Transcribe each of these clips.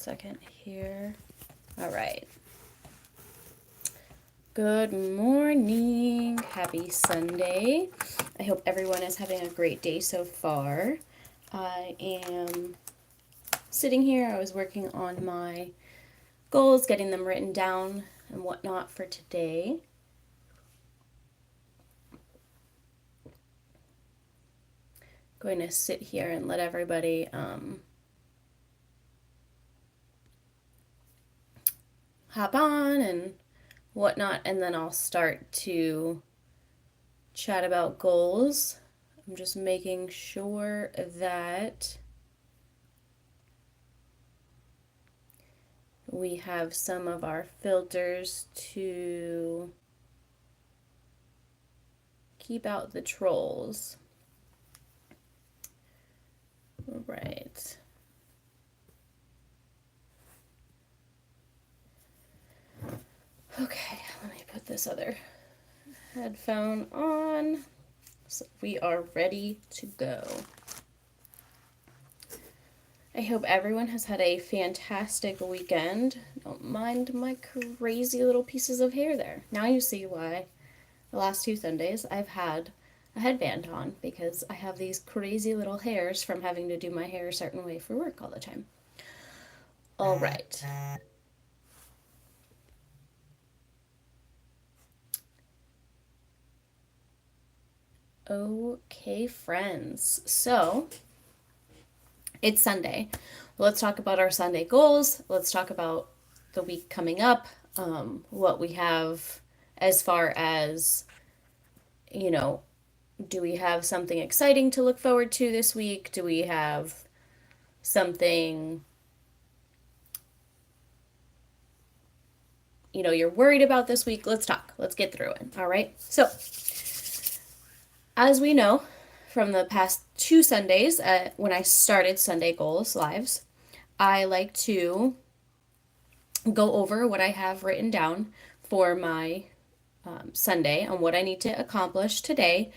second here. All right. Good morning. Happy Sunday. I hope everyone is having a great day so far. I am sitting here. I was working on my goals, getting them written down and whatnot for today. Going to sit here and let everybody hop on and whatnot, and then I'll start to chat about goals. I'm just making sure that we have some of our filters to keep out the trolls. All right. Okay, let me put this other headphone on. So we are ready to go. I hope everyone has had a fantastic weekend. Don't mind my crazy little pieces of hair there. Now you see why the last 2 Sundays I've had a headband on, because I have these crazy little hairs from having to do my hair a certain way for work all the time. All right. Okay, friends. So, it's Sunday. Let's talk about our Sunday goals. Let's talk about the week coming up, what we have as far as, do we have something exciting to look forward to this week? Do we have something, you're worried about this week? Let's talk. Let's get through it. All right. So, as we know from the past 2 Sundays, when I started Sunday Goals Lives, I like to go over what I have written down for my Sunday on what I need to accomplish today.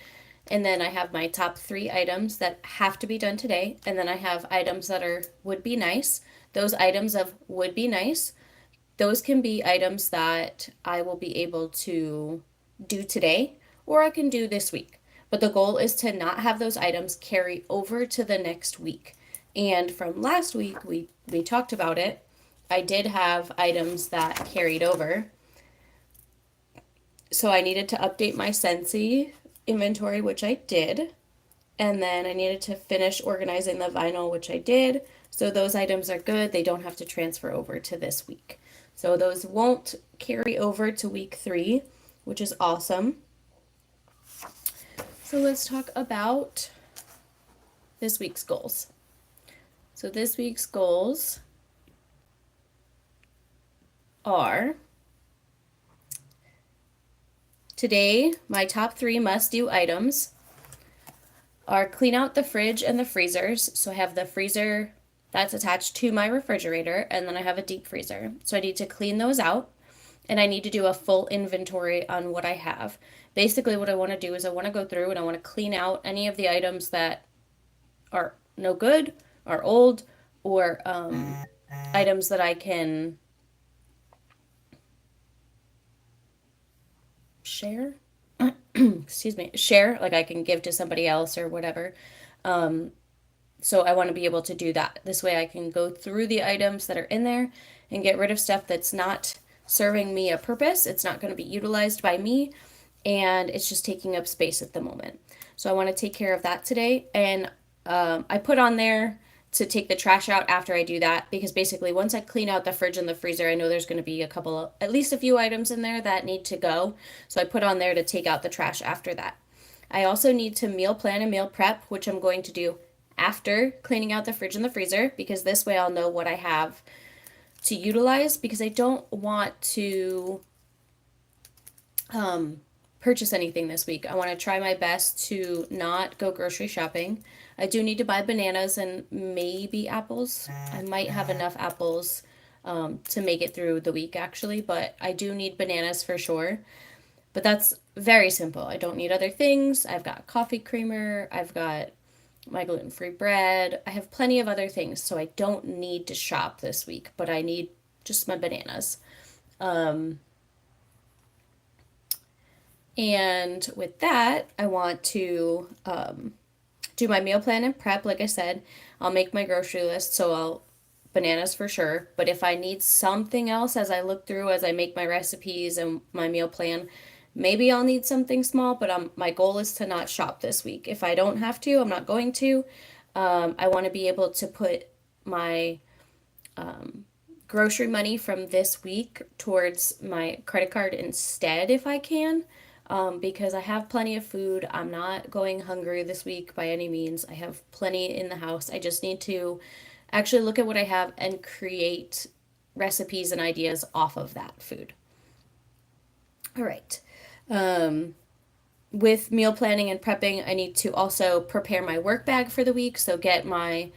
And then I have my top 3 items that have to be done today. And then I have items that would be nice. Those items of would be nice, those can be items that I will be able to do today, or I can do this week. But the goal is to not have those items carry over to the next week. And from last week, we talked about it. I did have items that carried over. So I needed to update my Scentsy inventory, which I did. And then I needed to finish organizing the vinyl, which I did. So those items are good. They don't have to transfer over to this week. So those won't carry over to week 3, which is awesome. So let's talk about this week's goals. So this week's goals are, today, my top 3 must-do items are clean out the fridge and the freezers. So I have the freezer that's attached to my refrigerator, and then I have a deep freezer. So I need to clean those out, and I need to do a full inventory on what I have. Basically, what I want to do is I want to go through and I want to clean out any of the items that are no good, are old, or items that I can share. Excuse me, share, like I can give to somebody else or whatever. So I want to be able to do that. This way I can go through the items that are in there and get rid of stuff that's not serving me a purpose. It's not going to be utilized by me, and it's just taking up space at the moment. So I want to take care of that today. And I put on there to take the trash out after I do that, because basically once I clean out the fridge and the freezer, I know there's going to be at least a few items in there that need to go. So I put on there to take out the trash after that. I also need to meal plan and meal prep, which I'm going to do after cleaning out the fridge and the freezer, because this way I'll know what I have to utilize, because I don't want to purchase anything this week. I want to try my best to not go grocery shopping. I do need to buy bananas and maybe apples. I might have enough apples to make it through the week, actually, but I do need bananas for sure. But that's very simple. I don't need other things. I've got coffee creamer. I've got my gluten-free bread. I have plenty of other things, so I don't need to shop this week, but I need just my bananas. Um, and with that, I want to do my meal plan and prep. Like I said, I'll make my grocery list, so I'll bananas for sure. But if I need something else as I look through, as I make my recipes and my meal plan, maybe I'll need something small. But my goal is to not shop this week. If I don't have to, I'm not going to. I want to be able to put my grocery money from this week towards my credit card instead if I can. Because I have plenty of food. I'm not going hungry this week by any means. I have plenty in the house. I just need to actually look at what I have and create recipes and ideas off of that food. All right. Um, with meal planning and prepping, I need to also prepare my work bag for the week. So get my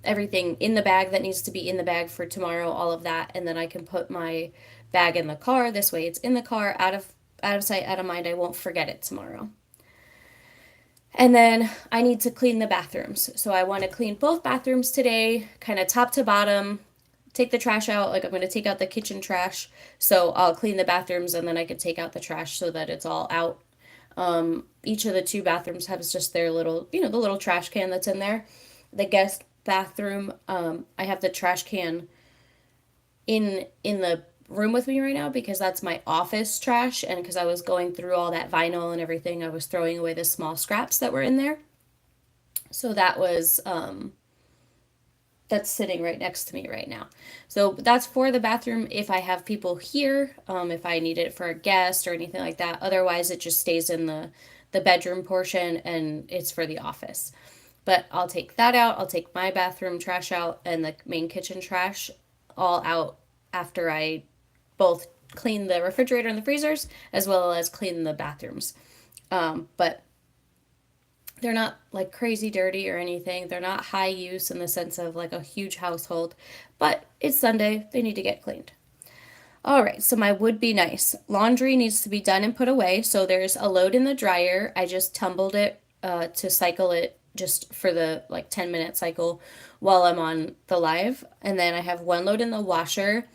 everything in the bag that needs to be in the bag for tomorrow, all of that, and then I can put my bag in the car. This way, it's in the car, out of sight, out of mind. I won't forget it tomorrow. And then I need to clean the bathrooms. So I want to clean both bathrooms today, kind of top to bottom. Take the trash out. Like I'm going to take out the kitchen trash. So I'll clean the bathrooms and then I can take out the trash so that it's all out. Each of the two bathrooms has just their little, the little trash can that's in there. The guest bathroom, I have the trash can in the room with me right now because that's my office trash, and because I was going through all that vinyl and everything, I was throwing away the small scraps that were in there. So that's sitting right next to me right now. So that's for the bathroom if I have people here, if I need it for a guest or anything like that. Otherwise, it just stays in the bedroom portion and it's for the office. But I'll take that out. I'll take my bathroom trash out and the main kitchen trash all out after I both clean the refrigerator and the freezers as well as clean the bathrooms. But they're not like crazy dirty or anything. They're not high use in the sense of like a huge household, but it's Sunday. They need to get cleaned. All right, so my would be nice. Laundry needs to be done and put away. So there's a load in the dryer. I just tumbled it to cycle it just for the like 10-minute cycle while I'm on the live. And then I have one load in the washer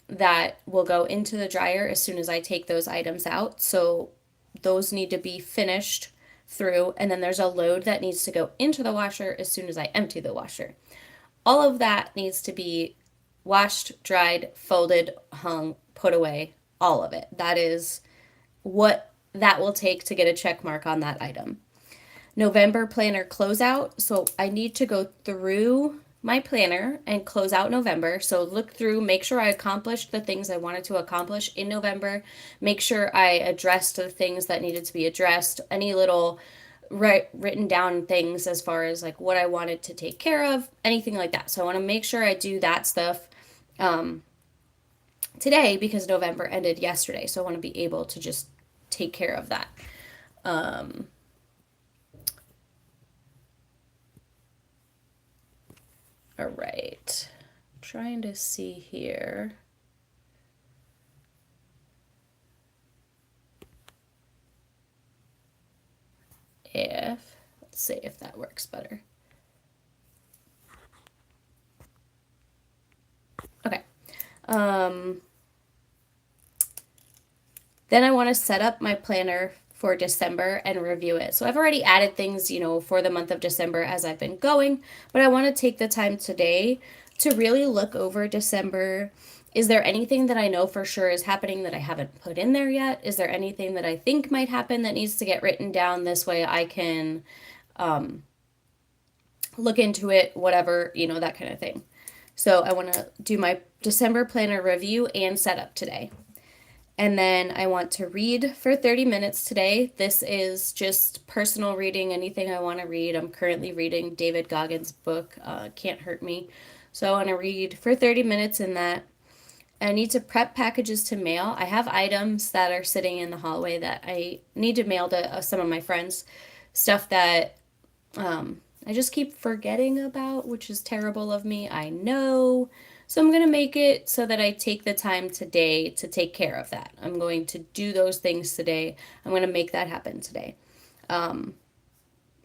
that will go into the dryer as soon as I take those items out. So those need to be finished through. And then there's a load that needs to go into the washer as soon as I empty the washer. All of that needs to be washed, dried, folded, hung, put away, all of it. That is what that will take to get a check mark on that item. November planner closeout. So I need to go through my planner and close out November. So look through, make sure I accomplished the things I wanted to accomplish in November. Make sure I addressed the things that needed to be addressed. Any little written down things as far as like what I wanted to take care of, anything like that. So I want to make sure I do that stuff today because November ended yesterday. So I want to be able to just take care of that. Um, all right. Trying to see here. Let's see if that works better. Okay. Um, then I want to set up my planner for December and review it. So I've already added things, for the month of December as I've been going, but I want to take the time today to really look over December. Is there anything that I know for sure is happening that I haven't put in there yet? Is there anything that I think might happen that needs to get written down? This way I can look into it, whatever, that kind of thing. So I want to do my December planner review and setup today. And then I want to read for 30 minutes today. This is just personal reading, anything I want to read. I'm currently reading David Goggins' book, Can't Hurt Me. So I want to read for 30 minutes in that. I need to prep packages to mail. I have items that are sitting in the hallway that I need to mail to some of my friends. Stuff that I just keep forgetting about, which is terrible of me. I know. So I'm going to make it so that I take the time today to take care of that. I'm going to do those things today. I'm going to make that happen today.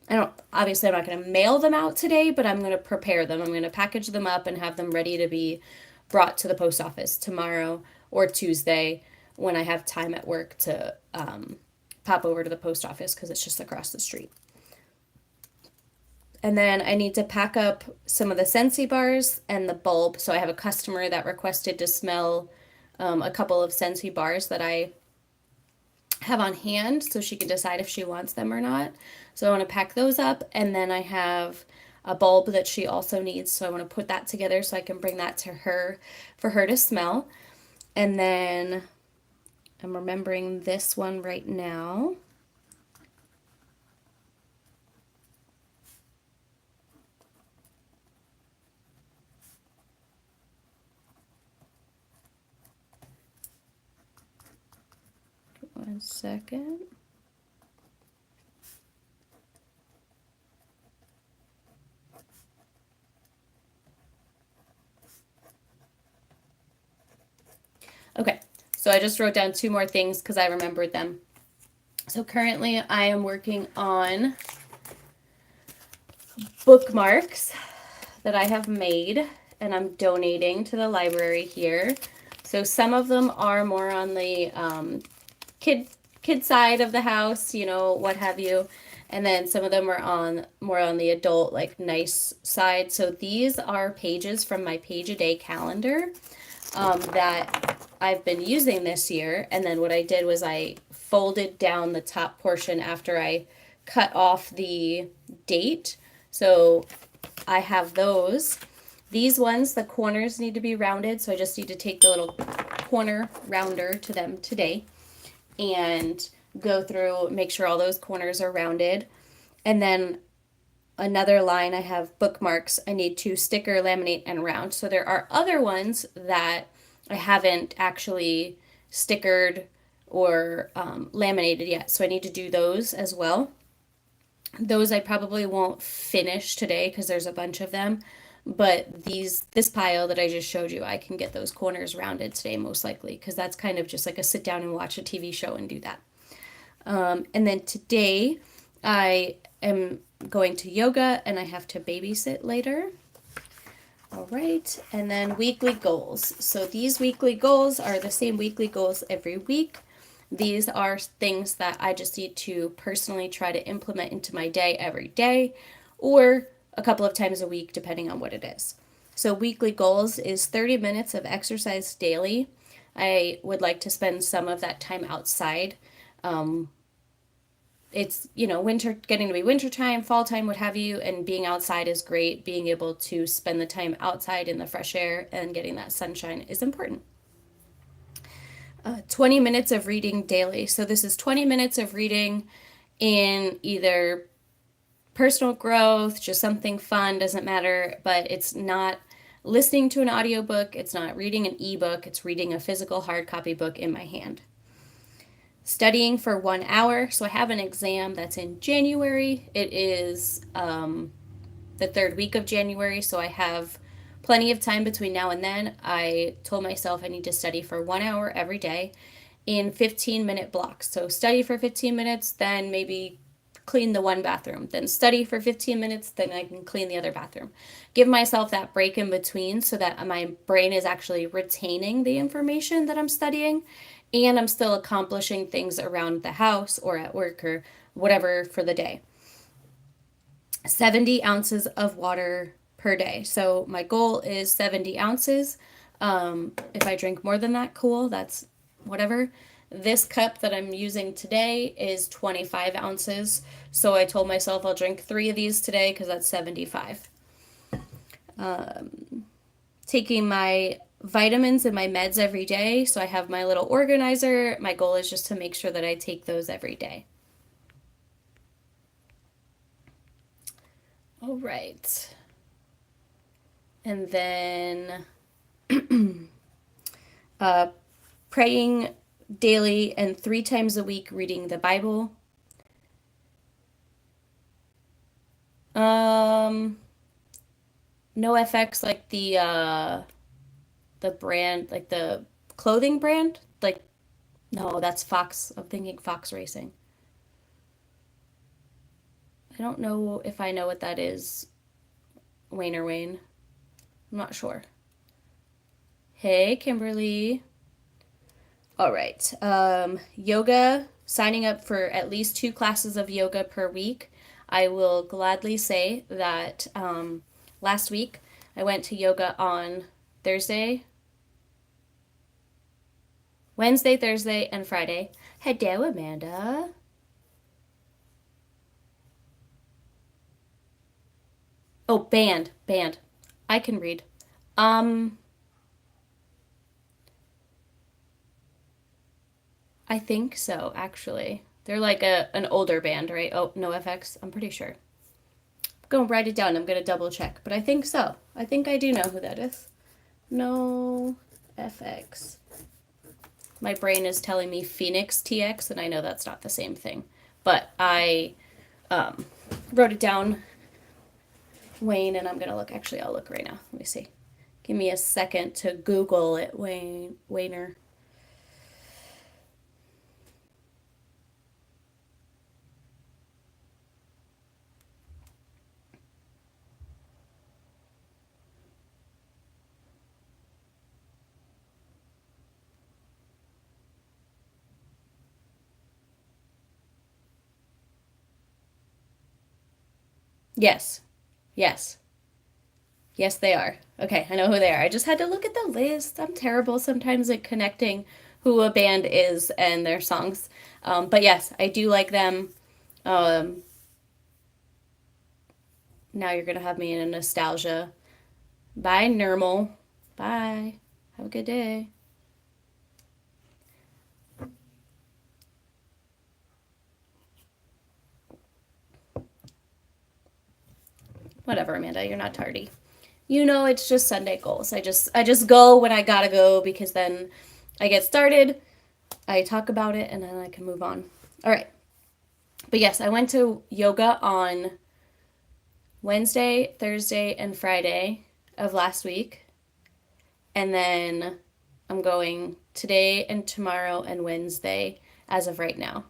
I don't, obviously, I'm not going to mail them out today, but I'm going to prepare them. I'm going to package them up and have them ready to be brought to the post office tomorrow or Tuesday when I have time at work to pop over to the post office because it's just across the street. And then I need to pack up some of the Scentsy bars and the bulb. So I have a customer that requested to smell a couple of Scentsy bars that I have on hand so she can decide if she wants them or not. So I want to pack those up. And then I have a bulb that she also needs. So I want to put that together so I can bring that to her for her to smell. And then I'm remembering this one right now. One second. Okay, so I just wrote down two more things because I remembered them. So currently I am working on bookmarks that I have made and I'm donating to the library here. So some of them are more on the kid kid side of the house, you know, what have you. And then some of them are on more on the adult, like nice side. So these are pages from my page a day calendar that I've been using this year. And then what I did was I folded down the top portion after I cut off the date. So I have those. These ones, the corners need to be rounded. So I just need to take the little corner rounder to them today and go through, make sure all those corners are rounded. And then another line, I have bookmarks. I need to sticker, laminate, and round. So there are other ones that I haven't actually stickered or laminated yet. So I need to do those as well. Those I probably won't finish today because there's a bunch of them. But this pile that I just showed you, I can get those corners rounded today most likely because that's kind of just like a sit down and watch a TV show and do that. And then today I am going to yoga and I have to babysit later. All right, and then weekly goals. So these weekly goals are the same weekly goals every week. These are things that I just need to personally try to implement into my day every day or a couple of times a week, depending on what it is. So, weekly goals is 30 minutes of exercise daily. I would like to spend some of that time outside. It's, you know, winter, getting to be winter time, fall time, what have you, and being outside is great. Being able to spend the time outside in the fresh air and getting that sunshine is important. 20 minutes of reading daily. So this is 20 minutes of reading in either personal growth, just something fun, doesn't matter, but it's not listening to an audiobook, it's not reading an ebook, it's reading a physical hard copy book in my hand. Studying for 1 hour. So I have an exam that's in January. It is the third week of January, so I have plenty of time between now and then. I told myself I need to study for 1 hour every day in 15-minute blocks. So study for 15 minutes, then maybe clean the one bathroom, then study for 15 minutes, then I can clean the other bathroom. Give myself that break in between so that my brain is actually retaining the information that I'm studying and I'm still accomplishing things around the house or at work or whatever for the day. 70 ounces of water per day. So my goal is 70 ounces. If I drink more than that, cool, that's whatever. This cup that I'm using today is 25 ounces. So I told myself I'll drink 3 of these today because that's 75. Taking my vitamins and my meds every day. So I have my little organizer. My goal is just to make sure that I take those every day. All right. And then uh, praying daily and 3 times a week reading the Bible. Um, no FX like the brand, like the clothing brand. Like no, that's Fox. I'm thinking Fox Racing. I don't know if I know what that is, Wayne or Wayne. I'm not sure. Hey, Kimberly. All right. Yoga, signing up for at least 2 classes of yoga per week. I will gladly say that last week I went to yoga on Thursday, Wednesday, Thursday, and Friday. Hello, Amanda. Oh, band. I can read. Um, I think so, actually. They're like an older band, right? Oh, no FX. I'm pretty sure. Go write it down. I'm gonna double check, but I think so. I think I do know who that is. No FX. My brain is telling me Phoenix TX, and I know that's not the same thing. But I um, wrote it down, Wayne, and I'm gonna look. Actually, I'll look right now. Let me see. Give me a second to Google it, Wayner. Yes, yes, yes, they are. Okay, I know who they are. I just had to look at the list. I'm terrible sometimes at connecting who a band is and their songs. But yes, I do like them. Um, Now you're gonna have me in a nostalgia. Bye, Normal. Bye. Have a good day. Whatever, Amanda. You're not tardy. You know, it's just Sunday goals. I just go when I gotta go because then I get started. I talk about it and then I can move on. All right. But yes, I went to yoga on Wednesday, Thursday, and Friday of last week. And then I'm going today and tomorrow and Wednesday as of right now.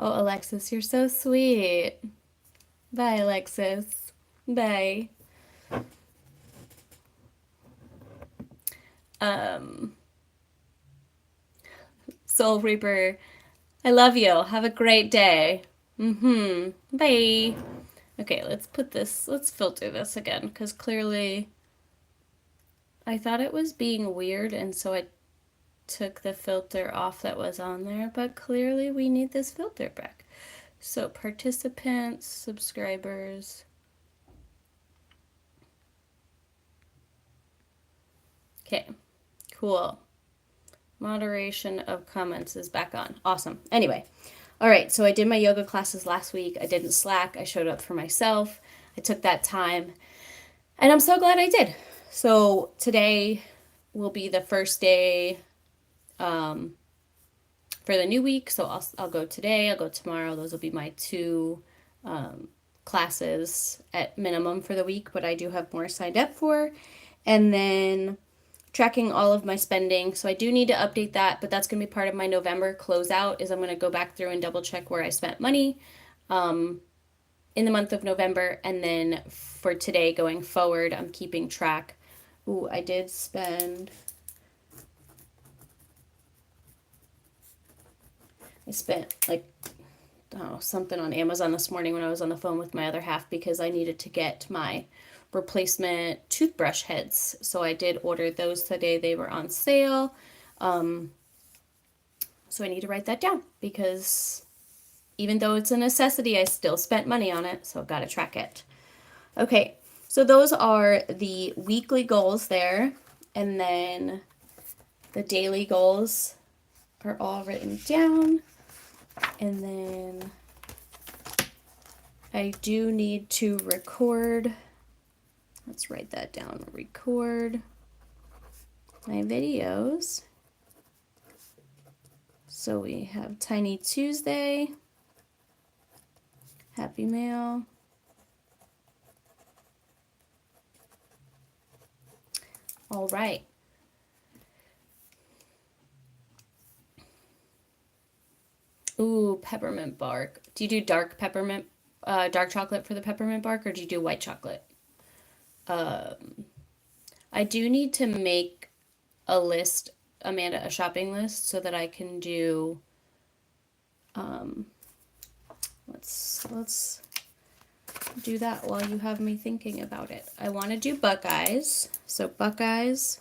Oh, Alexis, you're so sweet. Bye, Alexis. Bye. Um, Soul Reaper, I love you. Have a great day. Mm-hmm. Bye. Okay, let's filter this again, because clearly I thought it was being weird, and so I took the filter off that was on there, but clearly we need this filter back. So participants, subscribers. Okay, cool. Moderation of comments is back on. Awesome. Anyway, all right, so I did my yoga classes last week. I didn't slack. I showed up for myself. I took that time, and I'm so glad I did. So today will be the first day um, for the new week. So I'll go today, I'll go tomorrow. Those will be my 2 um, classes at minimum for the week, but I do have more signed up for. And then tracking all of my spending. So I do need to update that, but that's going to be part of my November closeout is I'm going to go back through and double check where I spent money in the month of November. And then for today going forward, I'm keeping track. Ooh, I did spend, I spent like, oh, something on Amazon this morning when I was on the phone with my other half because I needed to get my replacement toothbrush heads. So I did order those today. They were on sale. So I need to write that down because even though it's a necessity, I still spent money on it. So I've got to track it. Okay, so those are the weekly goals there. And then the daily goals are all written down. And then I do need to record. Let's write that down. Record my videos. So we have Tiny Tuesday, Happy Mail, All right. Ooh, peppermint bark. Do you do dark peppermint, dark chocolate for the peppermint bark, or do you do white chocolate? Um, I do need to make a list, Amanda, a shopping list, so that I can do. Um, let's do that while you have me thinking about it. I want to do Buckeyes, so Buckeyes,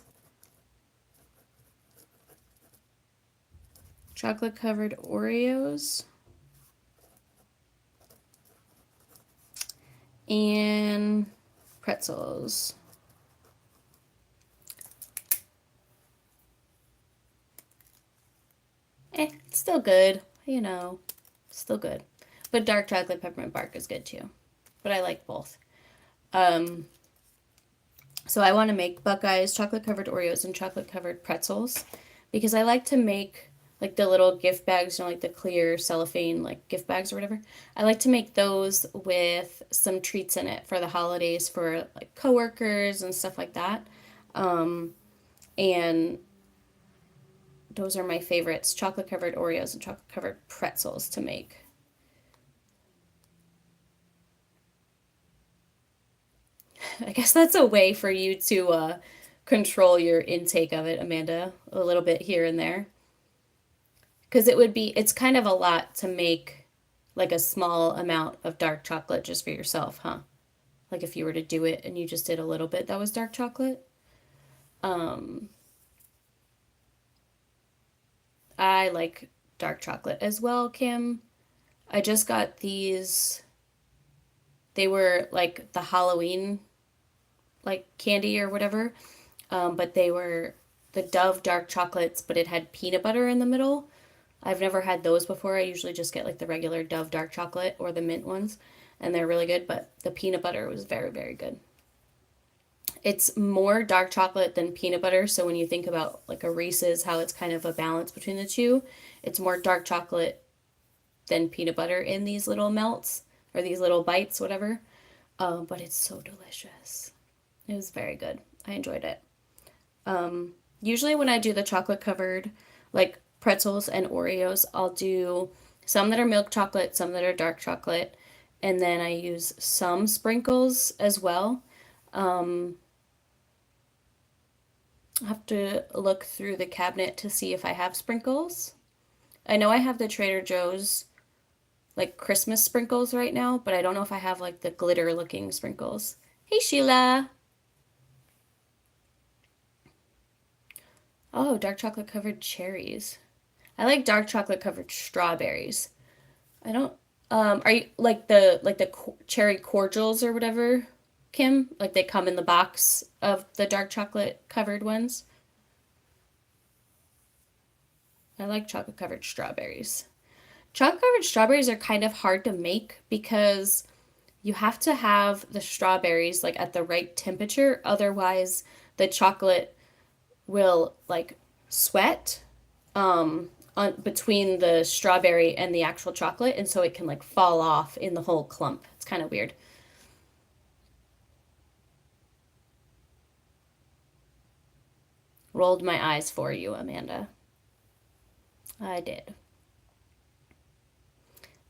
chocolate covered Oreos, and pretzels. It's still good, still good. But dark chocolate peppermint bark is good too. But I like both. Um, so I want to make Buckeyes, chocolate covered Oreos, and chocolate covered pretzels because I like to make like the little gift bags, like the clear cellophane like gift bags or whatever. I like to make those with some treats in it for the holidays for like coworkers and stuff like that. Um, and those are my favorites, chocolate covered Oreos and chocolate covered pretzels to make. I guess that's a way for you to control your intake of it, Amanda, a little bit here and there. Because it's kind of a lot to make like a small amount of dark chocolate just for yourself, huh? Like if you were to do it and you just did a little bit that was dark chocolate. Um, I like dark chocolate as well, Kim. I just got these, they were like the Halloween like candy or whatever. But they were the Dove dark chocolates, but it had peanut butter in the middle. I've never had those before. I usually just get like the regular Dove dark chocolate or the mint ones, and they're really good, but the peanut butter was very, very good. It's more dark chocolate than peanut butter, so when you think about like a Reese's, how it's kind of a balance between the two, it's more dark chocolate than peanut butter in these little melts or these little bites, whatever. But it's so delicious. It was very good. I enjoyed it. Usually when I do the chocolate covered like pretzels and Oreos, I'll do some that are milk chocolate, some that are dark chocolate, and then I use some sprinkles as well. Um, I have to look through the cabinet to see if I have sprinkles. I know I have the Trader Joe's like Christmas sprinkles right now, but I don't know if I have like the glitter looking sprinkles. Hey Sheila. Oh, dark chocolate covered cherries. I like dark chocolate covered strawberries. I don't. Are you like the cherry cordials or whatever, Kim? Like they come in the box of the dark chocolate covered ones. I like chocolate covered strawberries. Chocolate covered strawberries are kind of hard to make because you have to have the strawberries like at the right temperature, otherwise the chocolate will like sweat between the strawberry and the actual chocolate, and so it can like fall off in the whole clump. It's kind of weird. Rolled my eyes for you, Amanda. I did.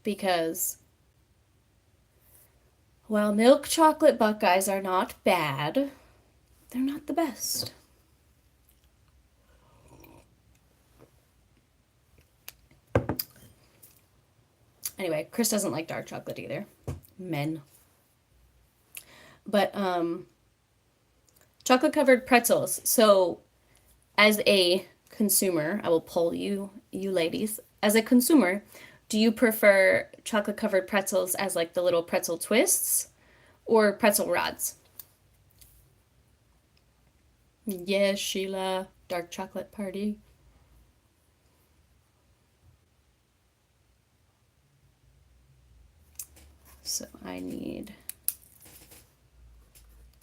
Because, while milk chocolate Buckeyes are not bad, they're not the best. Anyway, Chris doesn't like dark chocolate either. Men. But chocolate covered pretzels. So as a consumer, I will poll you ladies. As a consumer, do you prefer chocolate covered pretzels as like the little pretzel twists or pretzel rods? Yes, Sheila. Dark chocolate party. So I need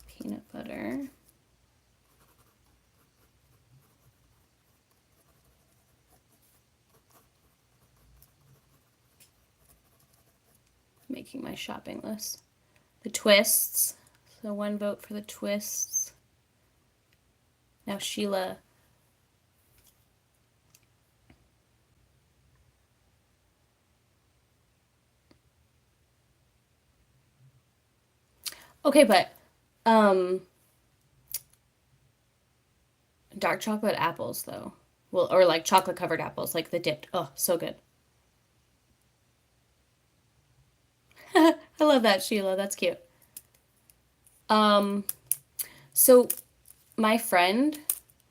peanut butter. Making my shopping list. The twists. So one vote for the twists. Now, Sheila. Okay, but um, dark chocolate apples though. Well, or like chocolate covered apples, like the dipped. Oh, so good. I love that, Sheila. That's cute. Um, so my friend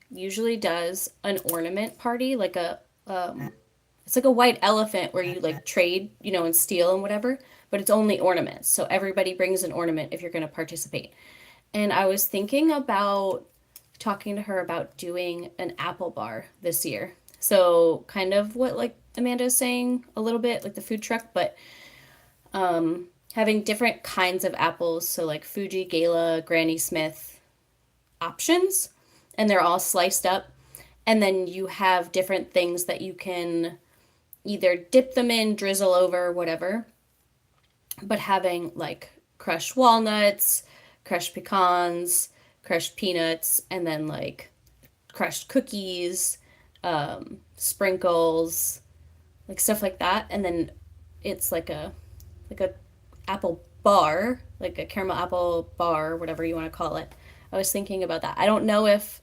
usually does an ornament party, like it's like a white elephant where you like trade, and steal and whatever, but it's only ornaments. So everybody brings an ornament if you're going to participate. And I was thinking about talking to her about doing an apple bar this year. So kind of what like Amanda's saying a little bit, like the food truck, but having different kinds of apples. So like Fuji, Gala, Granny Smith options, and they're all sliced up. And then you have different things that you can either dip them in, drizzle over, whatever, but having like crushed walnuts, crushed pecans, crushed peanuts, and then like crushed cookies, sprinkles, like stuff like that. And then it's like a apple bar, like a caramel apple bar, whatever you want to call it. I was thinking about that. I don't know if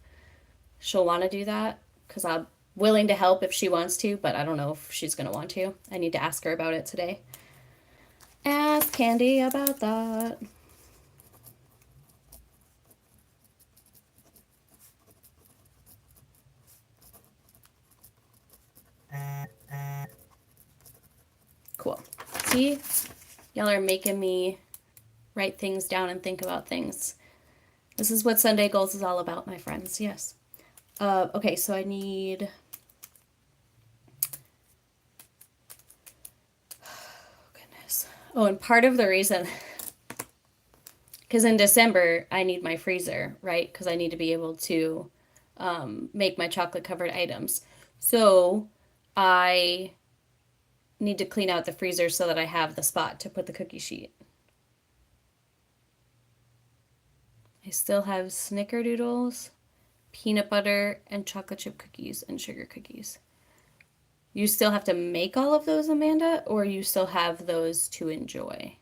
she'll want to do that because I'm willing to help if she wants to, but I don't know if she's going to want to. I need to ask her about it today. Ask Candy about that. Cool. See, y'all are making me write things down and think about things. This is what Sunday Goals is all about, my friends. Yes. Okay, so I need. Oh, goodness. Oh, and part of the reason, because in December I need my freezer, right? Because I need to be able to make my chocolate covered items. So I need to clean out the freezer so that I have the spot to put the cookie sheet. I still have snickerdoodles, peanut butter, and chocolate chip cookies and sugar cookies. You still have to make all of those, Amanda, or you still have those to enjoy?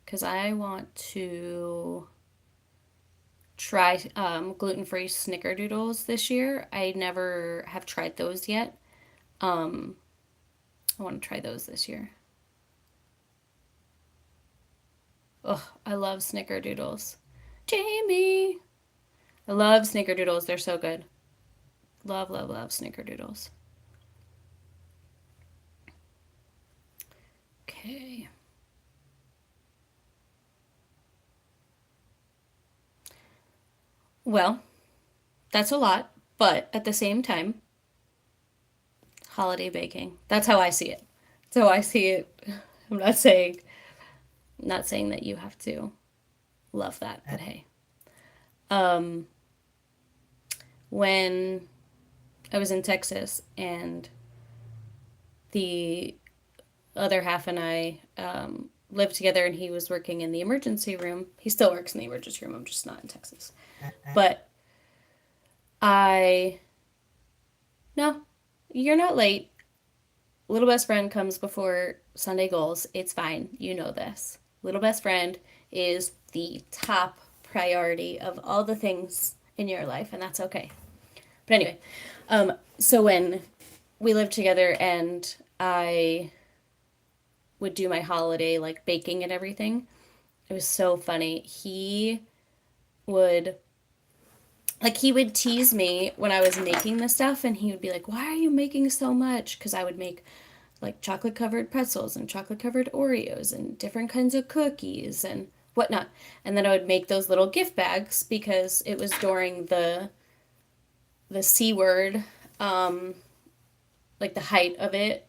Because I want to try gluten-free snickerdoodles this year. I never have tried those yet. Um, I want to try those this year. Oh, I love snickerdoodles. Jamie! I love snickerdoodles. They're so good. Love, love, love snickerdoodles. Okay. Well, that's a lot, but at the same time, holiday baking. That's how I see it. That's how I see it. I'm not saying that you have to love that, but hey. Um, when I was in Texas and the other half and I lived together and he was working in the emergency room. He still works in the emergency room. I'm just not in Texas. But I no, you're not late. Little best friend comes before Sunday goals. It's fine. You know this. Little best friend is the top priority of all the things in your life, and that's okay. But anyway, so when we lived together and I would do my holiday like baking and everything, it was so funny. Would he would tease me when I was making the stuff and he would be like, "Why are you making so much?" Cuz I would make like chocolate covered pretzels and chocolate covered Oreos and different kinds of cookies and whatnot. And then I would make those little gift bags because it was during the C word, like the height of it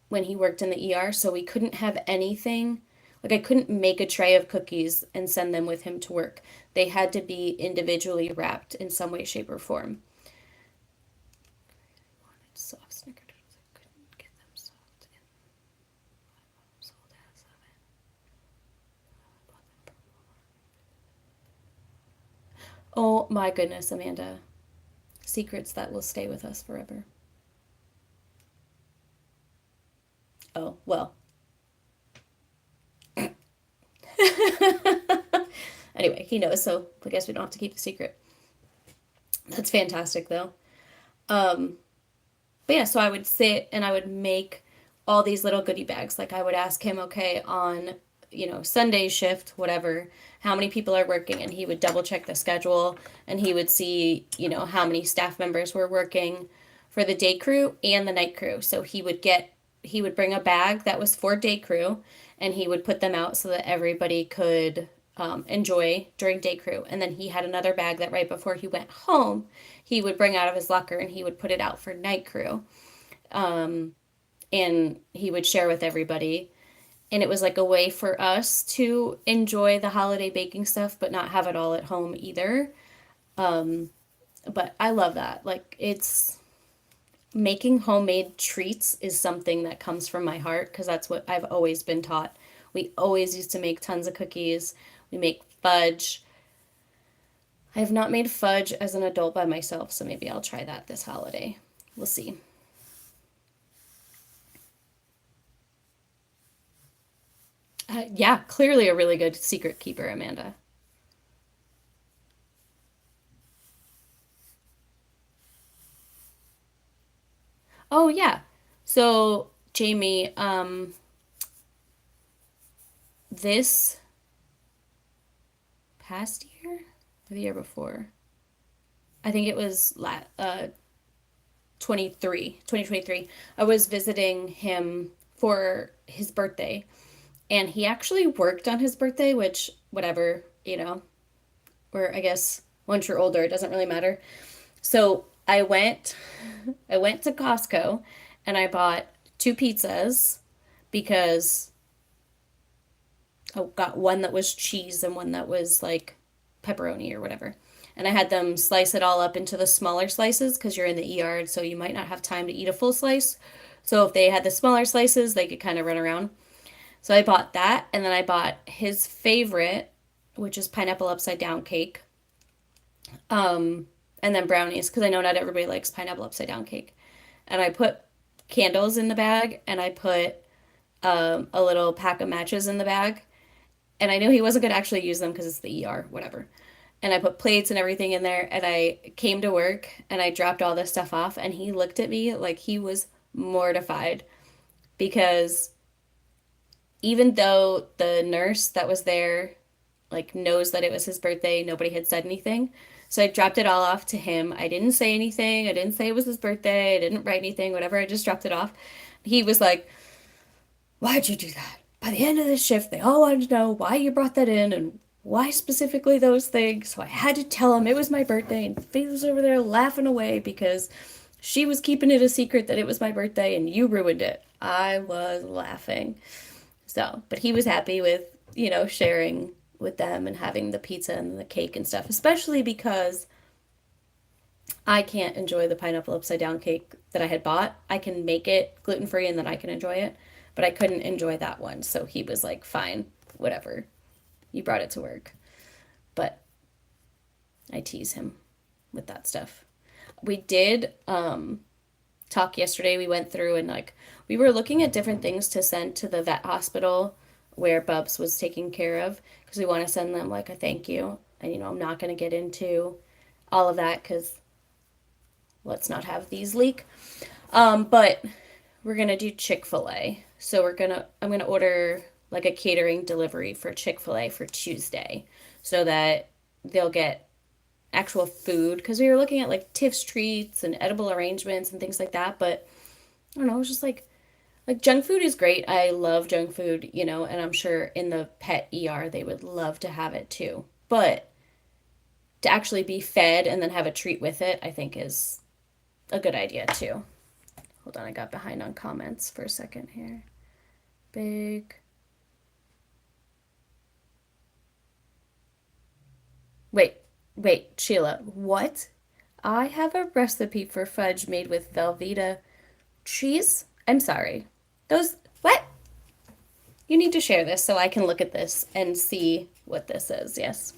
when he worked in the ER. So we couldn't have anything. Like I couldn't make a tray of cookies and send them with him to work. They had to be individually wrapped in some way, shape, or form. Soft snickerdoodles. I couldn't get them soft and sold as of it. Oh my goodness, Amanda. Secrets that will stay with us forever. Oh, well. Anyway, he knows, so I guess we don't have to keep the secret. That's fantastic, though. Um, but yeah, so I would sit and I would make all these little goodie bags. Like I would ask him, okay, on, Sunday shift, whatever, how many people are working, and he would double check the schedule and he would see, how many staff members were working for the day crew and the night crew. So he would bring a bag that was for day crew and he would put them out so that everybody could enjoy during day crew. And then he had another bag that right before he went home, he would bring out of his locker and he would put it out for night crew. And he would share with everybody. And it was like a way for us to enjoy the holiday baking stuff, but not have it all at home either. But I love that. Like, it's making homemade treats is something that comes from my heart because that's what I've always been taught. We always used to make tons of cookies. We make fudge. I have not made fudge as an adult by myself, so maybe I'll try that this holiday. We'll see. Yeah, clearly a really good secret keeper, Amanda. Oh, yeah. So, Jamie, this past year or the year before, I think it was 2023. I was visiting him for his birthday, and he actually worked on his birthday, which, whatever, or I guess once you're older, it doesn't really matter. So I went to Costco and I bought two pizzas because I got one that was cheese and one that was like pepperoni or whatever. And I had them slice it all up into the smaller slices because you're in the ER, so you might not have time to eat a full slice. So if they had the smaller slices, they could kind of run around. So I bought that, and then I bought his favorite, which is pineapple upside down cake, and then brownies because I know not everybody likes pineapple upside down cake. And I put candles in the bag, and I put a little pack of matches in the bag. And I knew he wasn't going to actually use them because it's the ER, whatever. And I put plates and everything in there, and I came to work and I dropped all this stuff off, and he looked at me like he was mortified because even though the nurse that was there like knows that it was his birthday, nobody had said anything. So I dropped it all off to him. I didn't say anything. I didn't say it was his birthday. I didn't write anything, whatever. I just dropped it off. He was like, "Why'd you do that?" By the end of the shift, they all wanted to know why you brought that in and why specifically those things. So I had to tell him it was my birthday, and Faith was over there laughing away because she was keeping it a secret that it was my birthday and you ruined it. I was laughing. So, but he was happy with, sharing with them and having the pizza and the cake and stuff, especially because I can't enjoy the pineapple upside down cake that I had bought. I can make it gluten free and then I can enjoy it, but I couldn't enjoy that one. So he was like, fine, whatever. You brought it to work. But I tease him with that stuff. We did talk yesterday. We went through and like we were looking at different things to send to the vet hospital where Bubs was taken care of because we want to send them like a thank you. And I'm not going to get into all of that because let's not have these leak. But we're gonna do Chick-fil-A. So I'm gonna order like a catering delivery for Chick-fil-A for Tuesday so that they'll get actual food because we were looking at like Tiff's treats and edible arrangements and things like that. But I don't know, it's just like junk food is great. I love junk food, and I'm sure in the pet ER they would love to have it too. But to actually be fed and then have a treat with it, I think is a good idea too. Hold on, I got behind on comments for a second here. Big. Wait, wait, Sheila, what? I have a recipe for fudge made with Velveeta cheese? I'm sorry. Those, what? You need to share this so I can look at this and see what this is. Yes.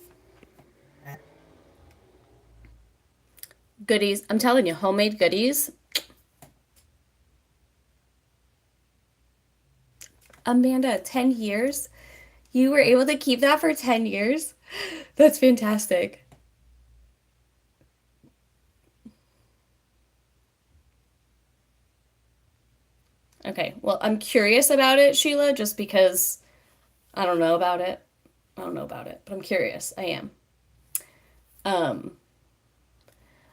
Goodies. I'm telling you, homemade goodies. Amanda, 10 years? You were able to keep that for 10 years? That's fantastic. Okay, well, I'm curious about it, Sheila, just because I don't know about it. I don't know about it, but I'm curious. I am. Um,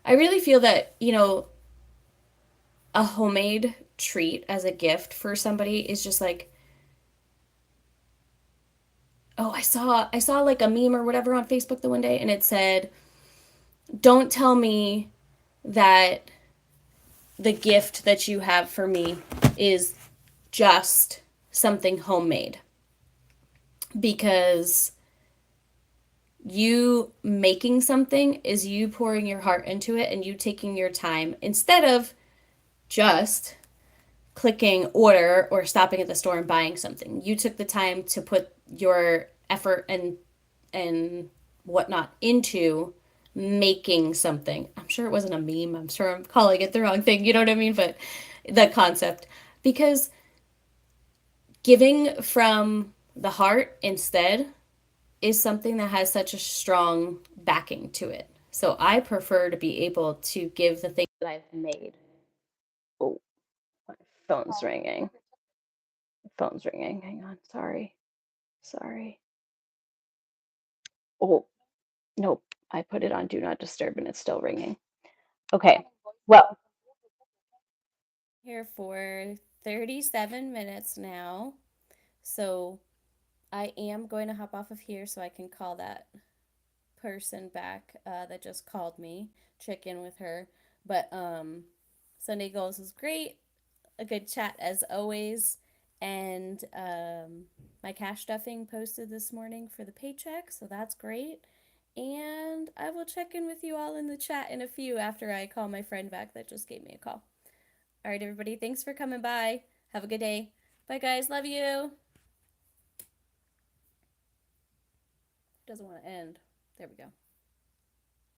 I really feel that, a homemade treat as a gift for somebody is just like, oh, I saw like a meme or whatever on Facebook the one day and it said, "Don't tell me that the gift that you have for me is just something homemade because you making something is you pouring your heart into it and you taking your time instead of just clicking order or stopping at the store and buying something. You took the time to put your effort and whatnot into making something. I'm sure it wasn't a meme. I'm sure I'm calling it the wrong thing. You know what I mean? But the concept. Because giving from the heart instead is something that has such a strong backing to it. So I prefer to be able to give the things that I've made. Oh, my phone's ringing. Phone's ringing. Hang on. Sorry. Sorry. Oh, nope. I put it on do not disturb and it's still ringing. Okay. Well, here for 37 minutes now. So I am going to hop off of here so I can call that person back that just called me, check in with her. But Sunday Goals was great. A good chat as always. And my cash stuffing posted this morning for the paycheck, so that's great. And I will check in with you all in the chat in a few after I call my friend back that just gave me a call. All right, everybody, thanks for coming by. Have a good day. Bye, guys. Love you. Doesn't want to end. There we go.